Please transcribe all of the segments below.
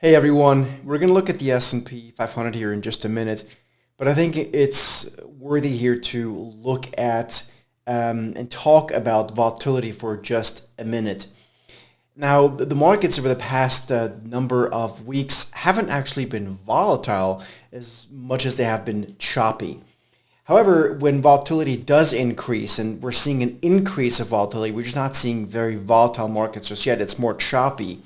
Hey everyone, we're going to look at the S&P 500 here in just a minute, but I think it's worthy here to look at and talk about volatility for just a minute. Now, the markets over the past number of weeks haven't actually been volatile as much as they have been choppy. However, when volatility does increase, and we're seeing an increase of volatility, we're just not seeing very volatile markets just yet. It's more choppy.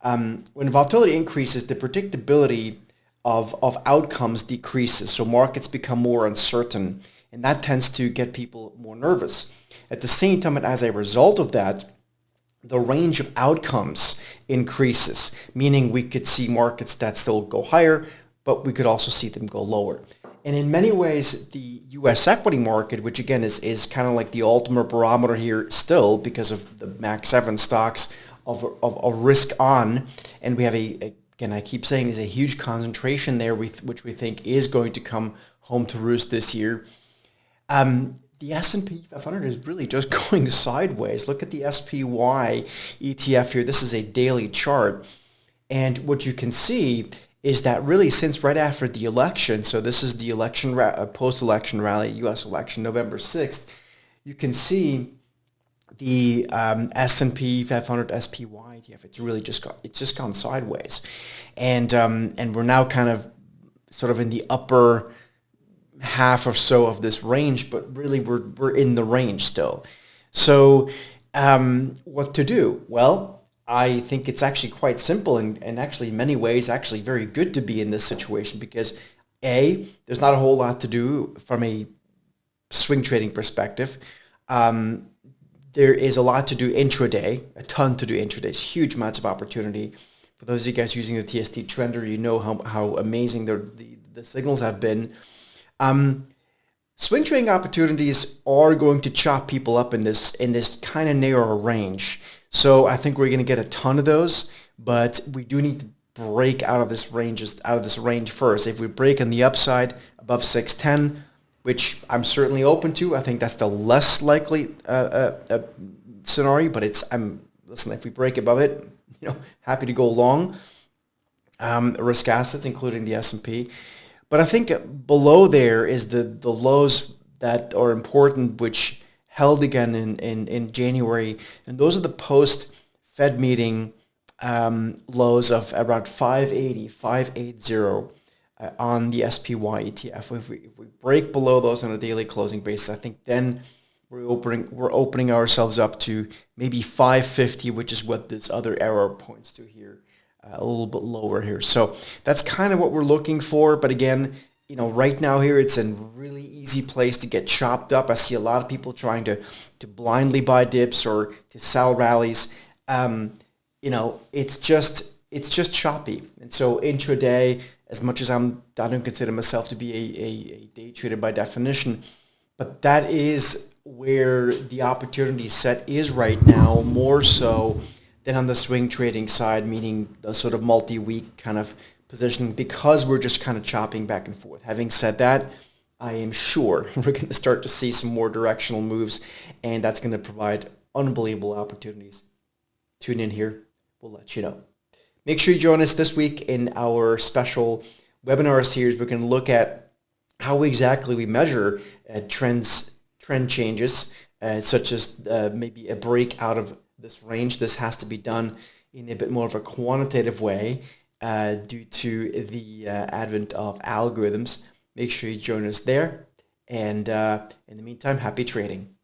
When volatility increases, the predictability of outcomes decreases, so markets become more uncertain, and that tends to get people more nervous. At the same time, and as a result of that, the range of outcomes increases, meaning we could see markets that still go higher, but we could also see them go lower. And in many ways, the U.S. equity market, which again is kind of like the ultimate barometer here still because of the Max 7 stocks of risk on, and we have again, I keep saying, is a huge concentration there, which we think is going to come home to roost this year. The S&P 500 is really just going sideways. Look at the SPY ETF here. This is a daily chart, and what you can see is that really since right after the election, so this is the election post-election rally, U.S. election, November 6th, you can see the S&P 500 SPY ETF. It's really just gone sideways, and we're now kind of sort of in the upper half or so of this range, but really we're in the range still. So what to do? Well, I think it's actually quite simple and actually in many ways actually very good to be in this situation because A, there's not a whole lot to do from a swing trading perspective. There is a lot to do intraday, a ton to do intraday, huge amounts of opportunity. For those of you guys using the TST Trender, you know how amazing the signals have been. Swing trading opportunities are going to chop people up in this kind of narrow range. So I think we're going to get a ton of those, but we do need to break out of this range first. If we break on the upside above 610, which I'm certainly open to, I think that's the less likely scenario. But listen, if we break above it, happy to go long risk assets, including the S&P. But I think below there is the lows that are important, which held again in January, and those are the post-Fed meeting lows of around 580 on the SPY ETF. If we break below those on a daily closing basis, I think then we're opening ourselves up to maybe 550, which is what this other arrow points to here, a little bit lower here. So that's kind of what we're looking for. But again, right now here, it's a really easy place to get chopped up. I see a lot of people trying to blindly buy dips or to sell rallies. It's just choppy. And so intraday, as much as I don't consider myself to be a day trader by definition, but that is where the opportunity set is right now, more so than on the swing trading side, meaning the sort of multi-week kind of position, because we're just kind of chopping back and forth. Having said that, I am sure we're going to start to see some more directional moves, and that's going to provide unbelievable opportunities. Tune in here. We'll let you know. Make sure you join us this week in our special webinar series. We're going to look at how exactly we measure trend changes, such as maybe a break out of this range. This has to be done in a bit more of a quantitative way due to the advent of algorithms. Make sure you join us there. And in the meantime, happy trading.